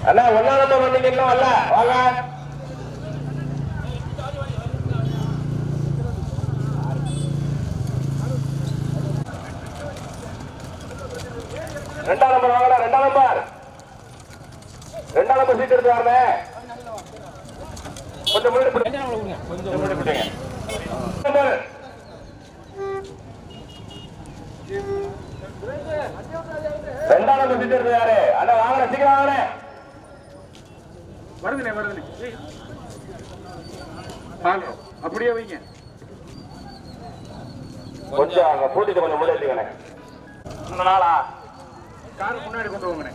அண்ணா ஒன்னா நம்பர் வந்தீங்கன்னா வரல வாங்க. ரெண்டாம் நம்பர் வாங்கடா. ரெண்டாம் நம்பர் சீட் எடுத்து வாங்க. கொஞ்சம் முன்னாடி போடுங்க. ரெண்டாம் நம்பர் சீட் எடுத்து யாரு? அண்ணா வாங்க சீக்கிரம் வாங்க. வருதுனே அப்படியே வைங்க. கொஞ்சம் அங்க போட்டிட்டு கொஞ்சம் முன்னாடி நாளா கார் முன்னாடி கொண்டு போங்கண்ணே.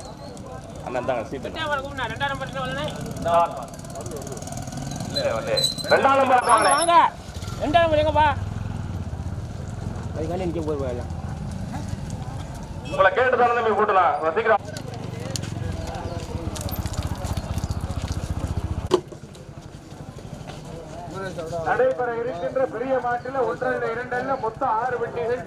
அண்ணன் தாங்க சீட். ரெண்டாம் நம்பர் ரெண்டாம் நம்பர் வாங்க. ரெண்டாம் நம்பர் எங்கப்பா? அதுக்காண்டி நிக்க போய் உங்களை கேட்டு தானே நம்பி கூட்டலாம். சீக்கிரம் நடைபெற இருக்கின்ற பெரிய மாட்டில் 1 2 அல்ல மொத்தம் 6 வண்டிகள்.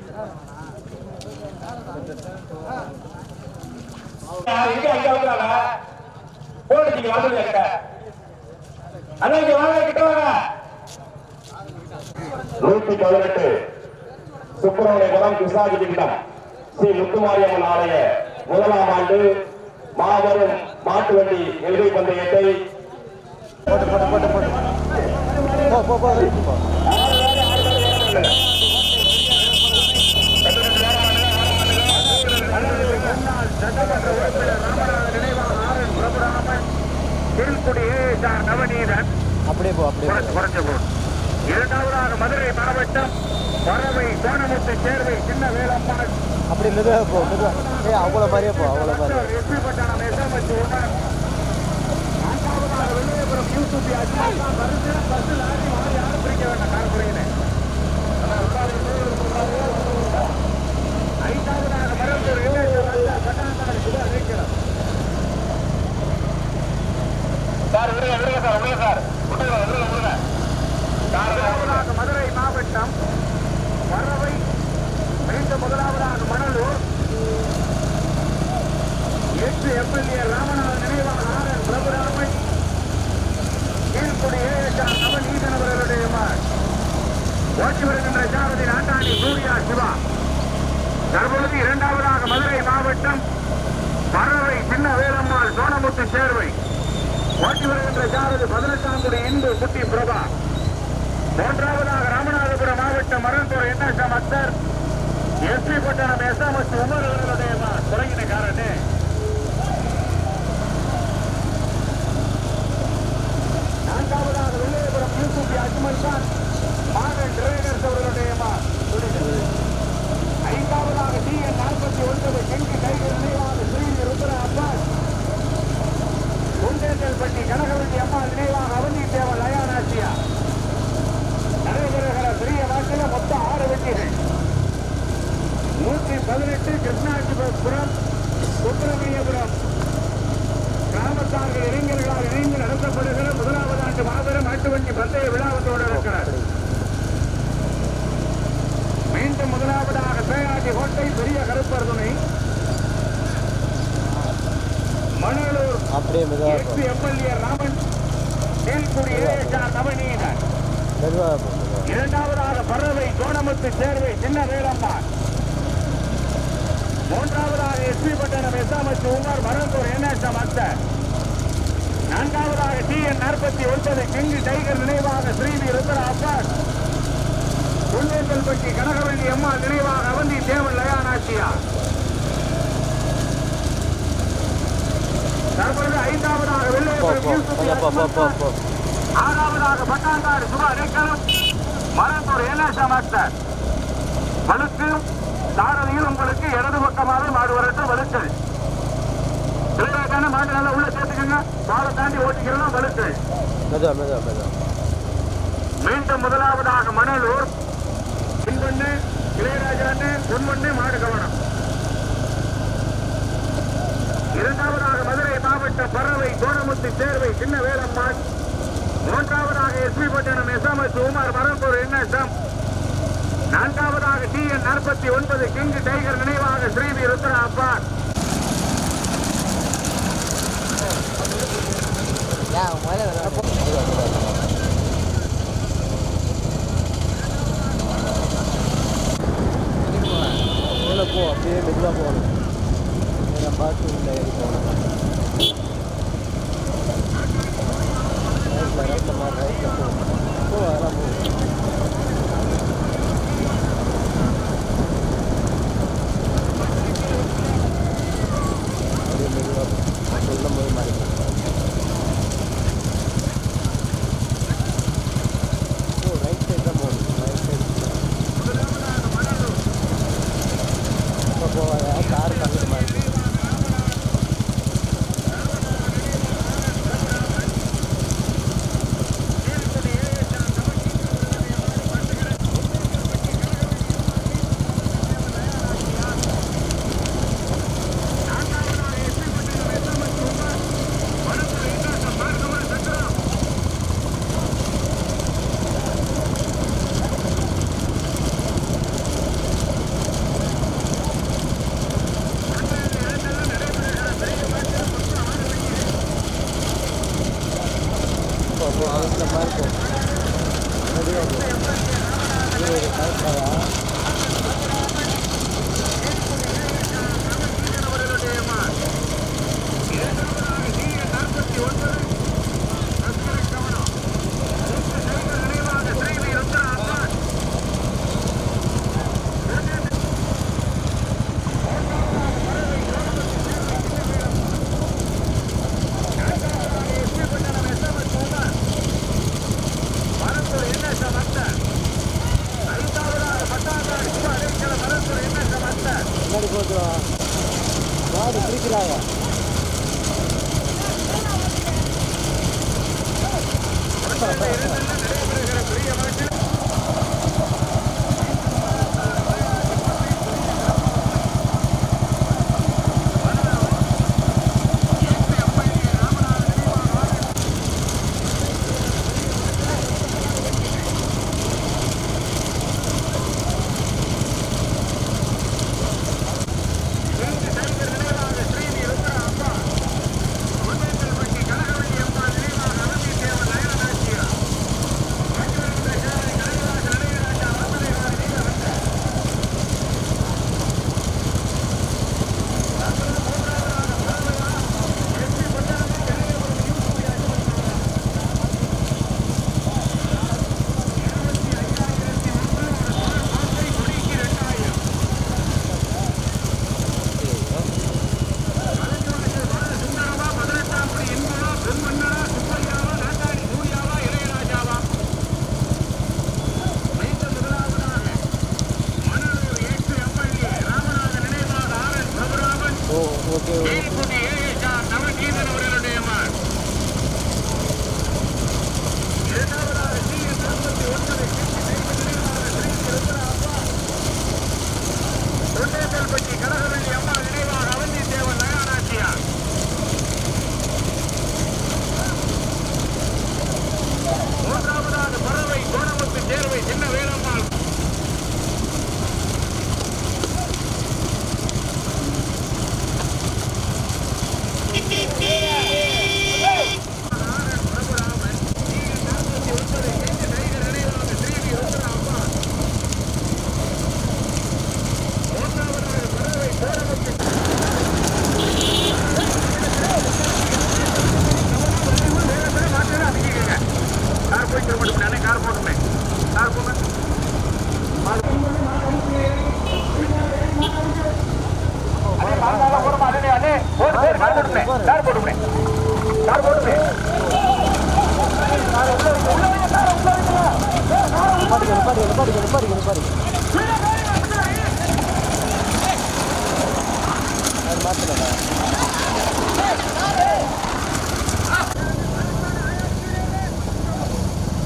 சுப்பிரமணியபுரம் கிருஷ்ணாஜி திட்டம் ஸ்ரீ முத்துமாரியம்மன் ஆலய 1ஆம் ஆண்டு மாபெரும் மாட்டு வண்டி நிகழ்ச்சி பந்தயத்தை சட்டமன்ற உறுப்பினர் ராமநாதன் நினைவாக ஆரன் பிரபுராமன் திருக்குடி நவநீதன் அப்படியே குறைஞ்ச போடு. இரண்டாவதாக மதுரை மாவட்டம் பறவை கோணமுத்து சேர்வை சின்ன வேலம்மாள் அப்படி அவ்வளோ மாதிரியே போ அவ்வளோ மாதிரி எஸ்பி பட்டாணம் எஸ்எம்எச் உமர். நான்காவதாக வெள்ளையபுரம் யூசுப் அஜ்மல் பஸ் லாரி மாறி யாரும் பிரிக்க வேண்டாம் காரக்குறையிலே. ஐந்தாவதாக மருந்தூர் பட்டாணத்தார் சுதா இருக்கிறார். மதுரை மாவட்டம் பறவை மீண்டும் முதலாவதாக மணலூர் 8 எம்எல்ஏ ராமநாதன் நினைவாக ஆரன் பிரபுராமன் கீழ்குடி ஏஎஸ்ஆர் நவநீதன் அவர்களுடைய ஓட்டி வருகின்ற சாரதி நாட்டாணி சூர்யா சிவா. தற்பொழுது இரண்டாவதாக மதுரை மாவட்டம் பறவை சின்ன வேலம்மாள் சோனமுத்து சேர்வை ஓட்டி வருகின்ற சாரதி 18ஆம் குடி இந்து குட்டி பிரபா. மூன்றாவதாக ராமநாதபுரம் மாவட்டம் மரந்தூர் என்எஸ்எம் அக்தர் எஸ்பி பட்டணம் எஸ்எம்எச் உமர் அவர்களுடைய தொடங்கினக்காரனே. நான்காவதாக வெள்ளையபுரம் யூசுப் அஜ்மல் கான் மாடல் டிரைவர்ஸ் அவர்களுடைய ஐந்தாவதாக டிஎன் 49 கெங்கி டைகர் நினைவாக ஸ்ரீ ருத்ரா அப்பாஸ் குண்டேந்தல்பட்டி கனகவல்லி அம்மா நினைவாக அவந்தி தேவல் லயானாசியா. நடைபெறுகிற பெரிய வாக்கில் மொத்தம் 6 வண்டிகள். 118 கிருஷ்ணாஜிபுரம் சுப்பிரமணியபுரம் கிராமத்தார்கள் இளைஞர்களால் இணைந்து நடத்தப்படுகிற 1வது ஆண்டு மாபெரும் மாட்டு வண்டி பந்தய விழாவத்தோடு இருக்கிறார். மீண்டும் 1வதாக பேயாட்டி கோட்டை பெரிய கருப்பர் துணை Manalur ex MLA Raman Keezhkudi ASR Navaneethan. இரண்டாவதாக பறவை கோணமுத்து சேர்வை சின்ன வேலம்மாள். மூன்றாவதாக எஸ்பி பட்டணம் எஸ்எம்எச் உமர் மரந்தூர் என்எஸ்எம் அக்தர். நான்காவதாக டிஎன் 49 கிங்கு டைகர் நினைவாக ஸ்ரீவி ருத்ரா அப்பாஸ் குண்டேந்தல்பட்டி கனகவல்லி அம்மா நினைவாக அவந்தி தேவன் லயானாசியா. தற்பொழுது ஐந்தாவதாக வெள்ளையபுரம் யூசுப், ஆறாவதாக பட்டாங்காடு சுபா இடைக்கலம் மரந்தூர் என்எஸ்எம் அக்தர். வலுக்கு சாரதியில் உங்களுக்கு இடது பக்கமாக மாடு வரட்டு வலுக்கள். மாடு நல்லா உள்ள சேர்த்துக்கங்க. பாலை தாண்டி ஓட்டிக்கிறோம் வலுக்கள். மீண்டும் 1வதாக மணலூர் பின்பொண்ணு இளையராஜான்னு பொன்மொண்ணு மாடு கவனம். இரண்டாவதாக மதுரை மாவட்டம் பறவை கோணமுத்து சேர்வை சின்ன வேலம்மாள். மூன்றாவதாக எஸ்பி பட்டணம் எஸ்எம்எச் உமர் மரந்தூர் என்எஸ்எம். நான்காவதாக டிஎன் 49 கிங்கு டைகர் நினைவாக ஸ்ரீவி ருத்ரா அப்பாஸ். அப்படியே மெதுவாக போகணும். நான் பார்த்து உள்ள ஏறி போகணும். ரைட்டில் போ அதெல்லாம் போ. அப்படியே மெதுவாக சொல்லும் போது மாறி ரைட் சைட் தான் போகணும். ரைட் சைடு இப்போ போகாத கார் தங்கிட்டு மாதிரி மாடு பிடிக்கிறாங்க.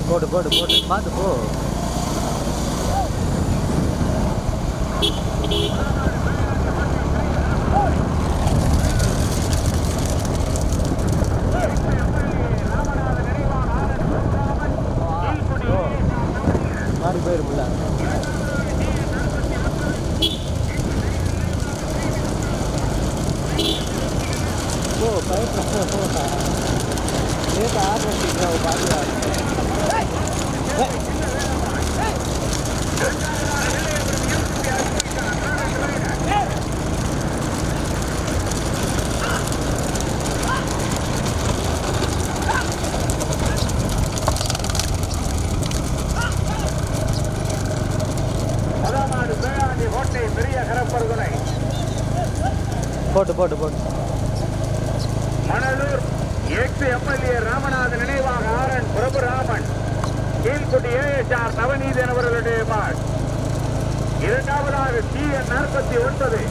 போடு போடு போடு பார்த்து போ. மாறி போயிருமில்ல. ஓ பயப்பட நேற்று ஆர்டர் வச்சுக்கிறேன் பார்த்து போட்டு போட்டு போட்டு மணலூர் எக்ஸ் எம்எல்ஏ ராமநாதன் நினைவாக ஆரன் பிரபுராமன் கீழ்குட்டி ஏஎஸ்ஆர் நவநீதன் அவர்களுடைய மாட். இரண்டாவதாக CN 49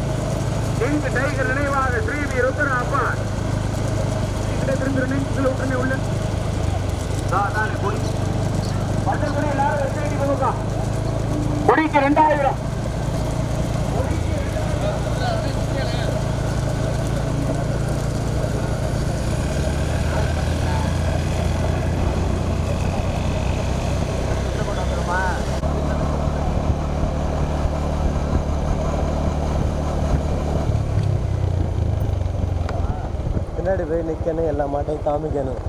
கிங் டைகர் நினைவாக ஸ்ரீவி ருத்ரா அப்பான். உள்ள குடிக்கு 2000. பின்னாடி போய் நிற்கணும், எல்லா மாட்டையும் காமிக்கணும்.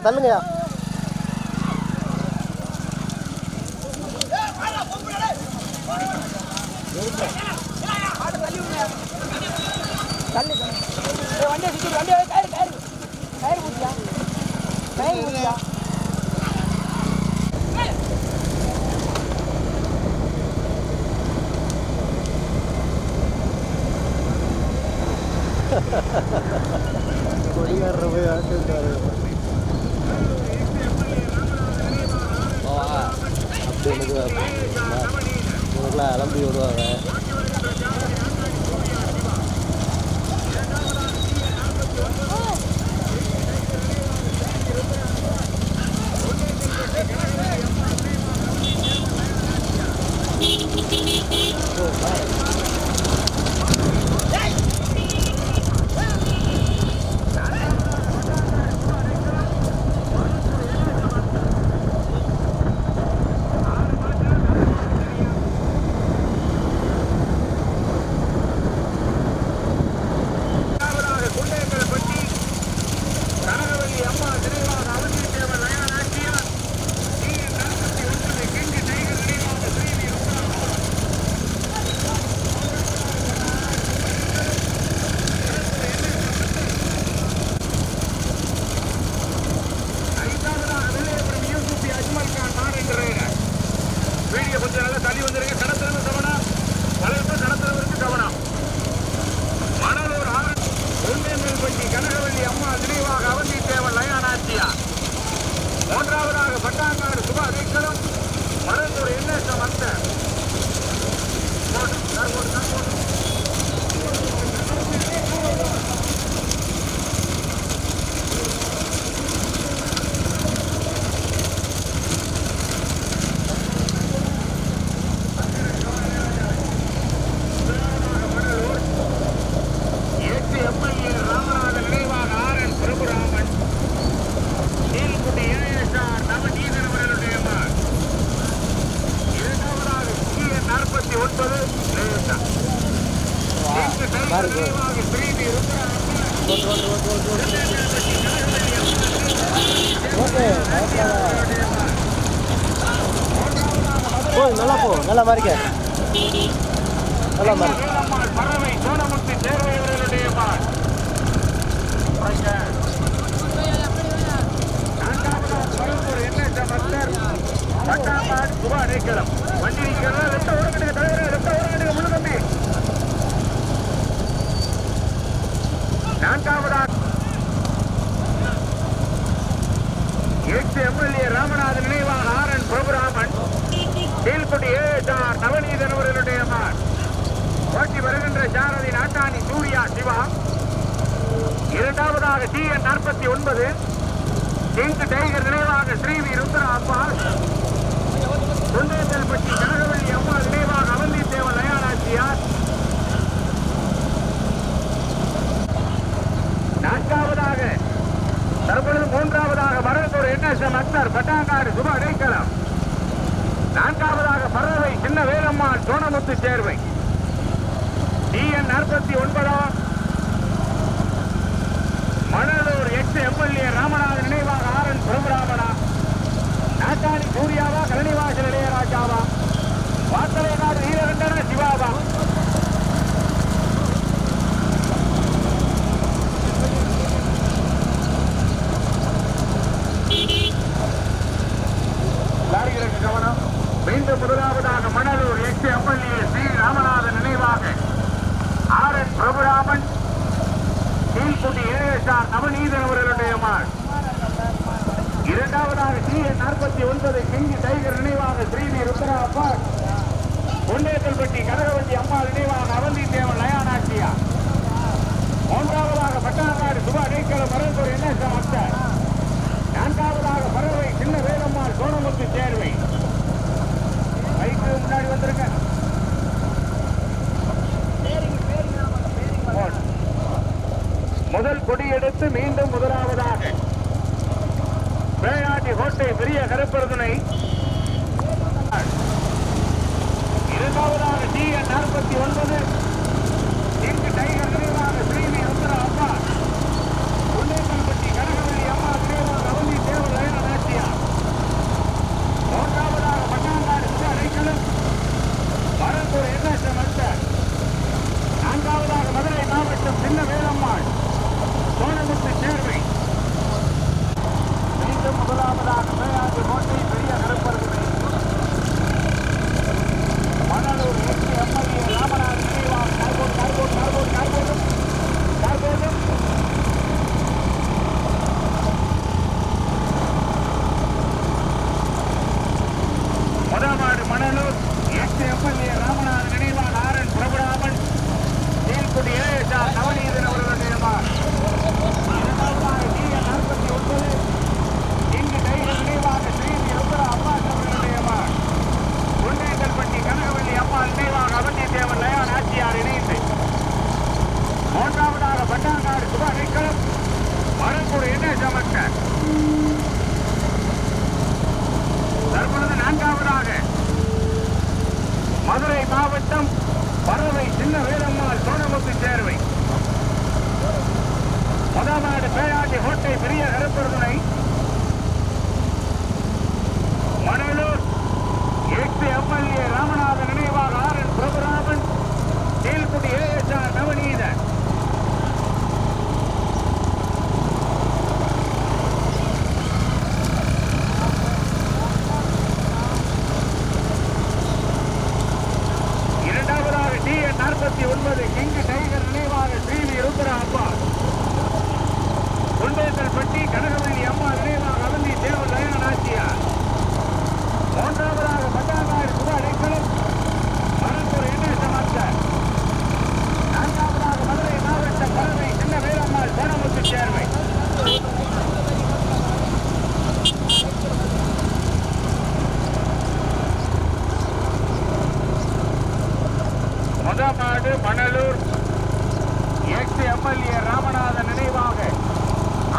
தள்ளுங்கய்யா. கொடிகாரர் போய் ஆட்டுட்டாரு. அப்படி உனக்குலாம் அலம்பி விடுவாங்க. மூன்றாவதாக பட்டாங்காடு சுபா வீக்கலம் மருந்தூர் என்ன வந்த நல்லா போ, நல்லா மாறிக்க, நல்லா மாறி. பறவை சோனமுத்து தேர்வையவர்களுடைய மாட். பட்டாங்காடு சுபா நீக்கலம் வண்டி நீக்கலாம். ரெட்ட ஓரங்கட்டுக்கு தலைவர், ரெட்ட ஓரங்கட்டுக்கு முழு தம்பி. நான்காவதாக எக்ஸ் எம்எல்ஏ ராமநாதன் நினைவாக ஆரன் பிரபுராமன் கீழ்குட்டி ஏஎஸ்ஆர் நவநீதன் அவர்களுடைய மாட். ஓட்டி வருகின்ற சாரதி நாட்டாணி சூர்யா சிவா. இரண்டாவதாக CN 49 கிங் டைகர் நினைவாக ஸ்ரீவி ருத்ரா அப்பாஸ். குண்டேந்தல்பட்டி கனகவள்ளி அம்மா நினைவாக அவந்தி தேவன் லயானாச்சியார். நான்காவதாக தற்பொழுது மூன்றாவதாக மருந்தூர் NSM அக்தர் பட்டாங்காடு சுபா இடைக்கலம். நான்காவதாக பறவை சின்ன Velammal Sonamuthu Servai. CN 49 Manalur ex MLA Ramanathan நினைவாக ஆரன் பிரபுராமனா. நாட்டாணி சூர்யாவா, கரணிவாசல் இளையராஜாவா, வாசலைநாடு வீரகண்டன சிவாவா. லாரிகளுக்கு கவனம். மீண்டும் முதலாவதாக மணலூர் எக்ஸ் எம்எல்ஏ ஸ்ரீ ராமநாதன் நினைவாக ஆர்என் ASR நவநீதன் அவர்களுடைய மாள். இரண்டாவதாக TN49 கிங் டைகர் நினைவாக ஸ்ரீவி ருத்ரா அப்பாஸ். பொன்னேக்கல்பட்டி கனகவல்லி அம்மாள் நினைவாக அவந்தி தேவன் லயானாட்சியா. மூன்றாவதாக பட்டாங்காடு சுபா அடைக்கலம் மரத்தூர் NS அம்சர். நான்காவதாக பறவை சின்ன வேலம்மாள் சோனமுத்து சேர்வை. பைக்கு முன்னாடி வந்திருக்க. முதல் கொடி எடுத்து மீண்டும் முதலாவதாக வேளாண்டி கோட்டை பெரிய கருப்பருதுணை. இரண்டாவதாக TN49 இங்கு டைகர் நினைவாக ஸ்ரீவி ருத்ரா அப்பா. பொன்னேக்கல்பட்டி கனகவல்லி அம்மா நினைவாக அவந்தி தேவர் லயன நாட்டியா. மூன்றாவதாக பட்டாங்காடு அடைக்கலம் மரத்தூர் NS அம்சர். நான்காவதாக மதுரை மாவட்டம் சின்ன வேலம்மாள் சோனமுத்து சேர்வை. மீண்டும் முதலாவதாக வேளாண்டி கோட்டை பெரிய கருப்பருதுணை. மணலூர் MLA ராமநாதன் நினைவாக கார்போடும் முதமாடு மணலூர் MLA ராமநாதன் நினைவாக ஆரன் பிரபுராமன் நீல்குடி ASR நவநீதன் அவர்களுடைய மாள். இரண்டாவதாக TN49 இங்கு டைகர் நினைவாக ஸ்ரீவி ருத்ரா அப்பாஸ் அவர்களுடைய மாள். பொன்னேக்கல்பட்டி கனகவல்லி அம்மாள் நினைவாக அவந்தி தேவன் லயான் ஆட்சியார் இணைந்து. மூன்றாவதாக பட்டாங்காடு சுபா அடைக்கலம் மரத்தூர் NS அம்சர். தற்பொழுது நான்காவதாக மதுரை மாவட்டம் பறவை சின்ன வேலம்மாள் சோனமுத்து சேர்வை. முதலாவது பேராண்டி கோட்டை பெரிய கருப்பருதுணை. மணலூர் MLA ராமநாதன் நினைவாக ஆரன் பிரபுராமன் நீல்குடி ASR நவநீதன். இரண்டாவதாக TN49 கிங் டைகர் நினைவாக ஸ்ரீவி ருத்ரா அப்பா. பொன்னேக்கல்பட்டி கனகவல்லி அம்மா நினைவாக அவந்தி தேவன் லயன நாட்டியா. மூன்றாவதாக பட்டாங்காடு சுபா அடைக்கலம் மரத்தூர் NS அம்சர். நான்காவதாக மதுரை மாவட்டம் பறவை சின்ன வேலம்மாள் சோனமுத்து சேர்வை. முதமாடு மணலூர் MLA ராமநாதன் நினைவாக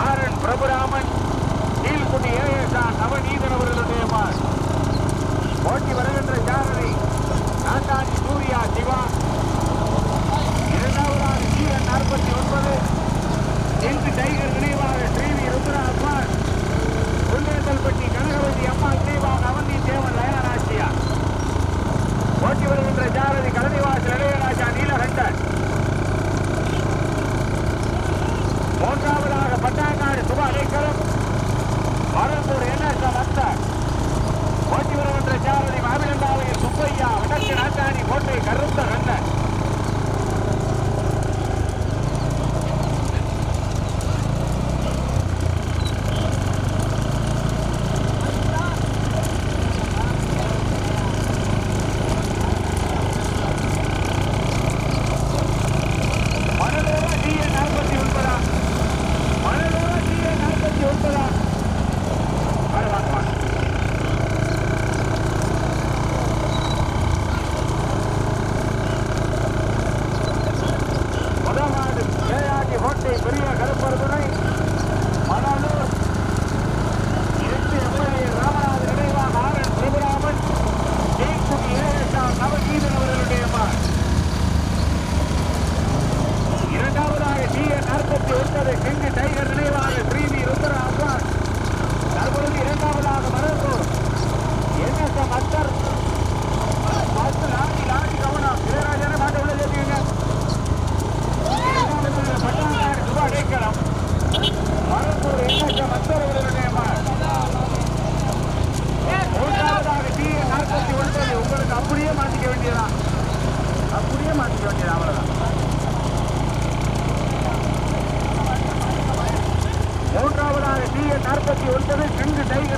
ஆரன் பிரபுராமன் நீல்குடி ASR நவநீதன் அவர்களுடைய மாள். போட்டி வருகின்ற ஜாரதி நாட்டாணி சூர்யா சிவா. இரண்டாவதாக TN49 இங்கு டைகர் நினைவாக ஸ்ரீவி ருத்ரா அப்பாஸ். பொன்னேக்கல்பட்டி கனகவல்லி அம்மா நினைவாக அவந்தி தேவன் லயனாட்சியா. போட்டி வருகின்ற ஜாரதி கலனிவாசல் இளையராஜா நீலகண்டன். மூன்றாவதாக பட்டாங்காடு சுபா அடைக்கலம் மரத்தூர் NS அம்சர். போட்டி வருகின்ற ஜாரதி மாவிலங்காவையில் சுப்பையா வடக்கு நாட்டாணி கோட்டை கருத்த கண்ணன்.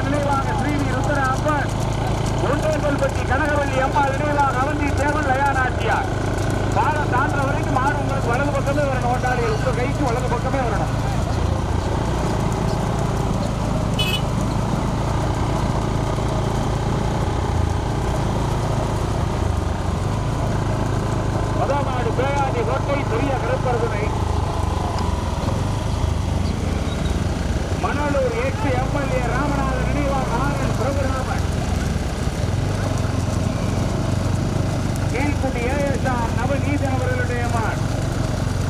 ராமநாதன் நினைவாக ஸ்ரீவி ருத்ர அப்பன் ஒன்றேல்பட்டி கனகவல்லி அம்மா நினைவாக அவந்தி தேவன் லயானாச்சியார். பாலம் தாண்டுற வரைக்கும் மாடு உங்களுக்கு வலது பக்கமே வரணும். ஓட்டாளிகள் உங்க கைக்கு வலது பக்கமே வரணும். முதமாடு பேயாதி கோட்டை பெரிய கருப்பரசனை மணலூர் எக்ஸ் எம்எல்ஏ ராமநாதன் நினைவாக ஆனந்த் பிரபுராமன் கீழ்குடி ஏஎஸ்ஆர் நவநீதன் அவர்களுடைய மான்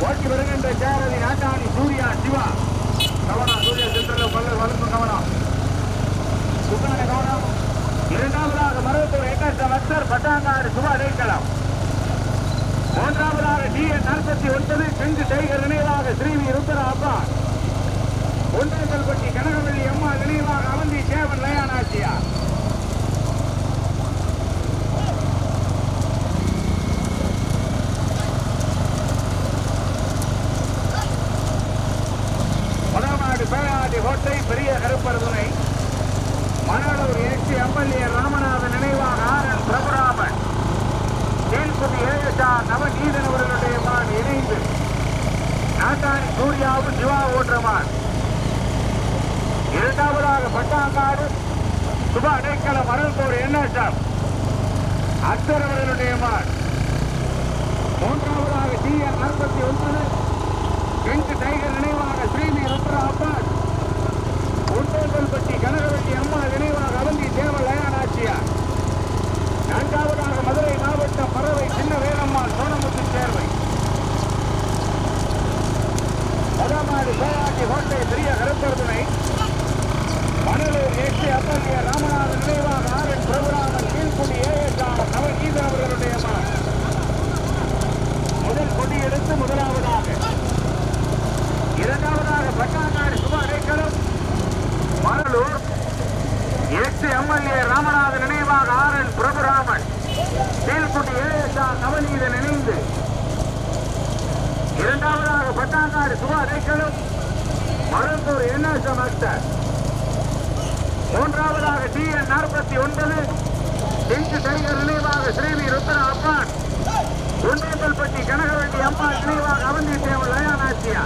ஓட்டி வருகின்ற சேரதி நாட்டாணி சூர்யா சிவா. கவனம் சூர்யா சென்டரில் பல்லு வளர்ப்பு கவனம் சுகான கவனம். இரண்டாவதாக மருவத்தூர் ஏகாச மக்சர் பட்டாங்காடு சுபா அடைக்கலாம். மூன்றாவதாக டிஎன் 49 செஞ்சு டைகர் நினைவாக ஸ்ரீவி ருத்ர அப்பா ஒன்றேல்பட்டி கனகவல்லி அம்மா நினைவாக அவந்தி சேவன் லயானாச்சியா. முதமாடு பேயாடி கோட்டை பெரிய கருப்பரதுனை மணலூர் எக்ஸ் எம்எல்ஏ ராமநாதன் நினைவாக ஆர்என் பிரபுராமன் கீழ்குடி ஏஎஸ்ஆர் நவநீதன் அவர்களுடைய மான் இணைந்து நாட்டாணி சூர்யாவும் சிவா ஓட்டுற மான். இரண்டாவதாக பட்டாங்காடு சுப அடைக்கலம் மரல்கோடு என்எஸ்எம் அக்சர் அவர்களுடைய மான். மூன்றாவதாக டிஎன் 49 பெஞ்சு டைகர் நினைவாக ஸ்ரீவி ருத்ர அப்பன் ஒன்றேல்பட்டி கனகவல்லி அம்மா நினைவாக அவந்தி தேவன் லயானாச்சியார். நான்காவதாக மதுரை மாவட்டம் பறவை சின்ன வேலம்மாள் சோனமுத்து சேர்வை. முதமாடு பேயாட்டி கோட்டை பெரிய கருப்பருதுனை மணலூர் எக்ஸ் எம்எல்ஏ ராமநாதன் நினைவாக ஆர்என் பிரபுராமன் கீழ்குடி ஏஎஸ்ஆர் நவநீதன் அவர்களுடைய மான். முதல் கொடி எடுத்து முதலாவதாக. இரண்டாவதாக பட்டாங்காடு சுப அடைக்கலம் மணலூர் எக்ஸ் எம்எல்ஏ ராமநாதன் நினைவாக ஆர்என் பிரபுராமன் கீழ்குடி ஏஎஸ்ஆர் நவநீதன் இணைந்து. இரண்டாவதாக பட்டாங்காடு சுப அடைக்கலம் மருவத்தூர் என்எஸ்எம் அக்சர். மூன்றாவதாக டிஎன் 49 செஞ்சு டைகர் நினைவாக ஸ்ரீவி ருத்ர அப்பன் ஒன்றேல்பட்டி கனகவல்லி அம்மா நினைவாக அவந்தி தேவன் லயானாச்சியா.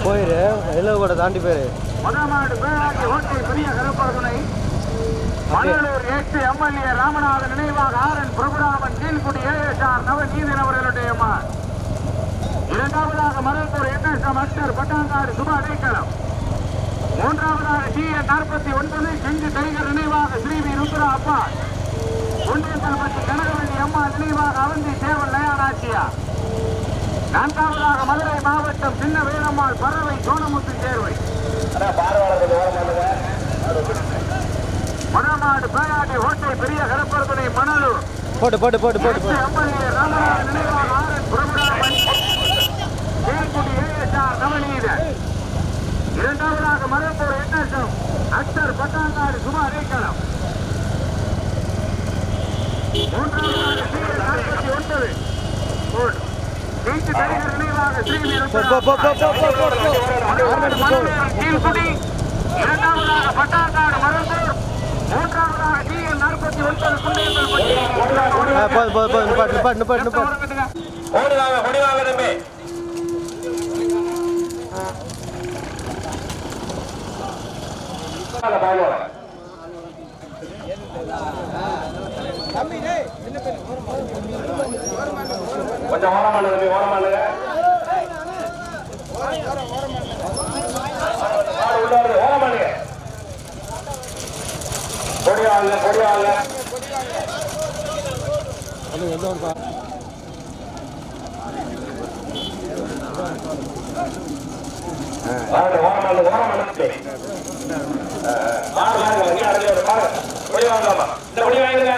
போயிரு எல்லாம் கூட தாண்டி போயிரு. முதமாடு பேராட்சி ஓட்டை பெரிய கருப்பரதுனை மணலூர் எக்ஸ் எம்எல்ஏ ராமநாதன் நினைவாக ஆர்என் பிரபுராமன் கீழ்குடி ஏஎஸ்ஆர் நவநீதன் அவர்களுடைய மான். இரண்டாவதாக மருவத்தூர் என்எஸ்எம் அக்சர் பட்டாங்காடு சுப அடைக்கலம். மூன்றாவதாக டிஎன் 49 செஞ்சு டைகர் நினைவாக ஸ்ரீவி ருத்ர அப்பா ஒன்றேல்பட்டி கனகவல்லி அம்மா நினைவாக அவந்தி தேவன் லயானாச்சியா. நான்காவதாக மதுரை மாவட்டம் சின்ன வேலம்மாள் பறவை சோனமுத்து சேர்வை. மணமாடு பேராட்டி ஓட்டை பெரிய கருப்பரதுனை மணலூர் போட்டு போட்டு போட்டு போட்டு எம்எல்ஏ ராமநாதன் நினைவாக ஆர்என் பிரபுராமன் கீழ்குடி ஏஎஸ்ஆர் நவநீதன். இரண்டாவதாக மருவத்தூர் என்எஸ்எம் அக்சர் பட்டாங்காடு சுப அடைக்கலம். மூன்றாவதாக டிஎன் 49 வீட்டு டைகர் நினைவாக ஸ்ரீவி கீழ்குடி. இரண்டாவதாக பட்டாங்காடு மருவத்தூர். மூன்றாவதாக டிஎன் 49 ஓடிவாங்க தம்பி. கொஞ்சம் ஓரமானு தம்பி, ஓரமானுங்க. உள்ள வருது, ஓரமானுங்க. கொடிவாங்க கொடிவாங்க. ஓரமானு ஓரமானு கொடி வாங்கலாமா? இந்த கொடி வாங்குங்க.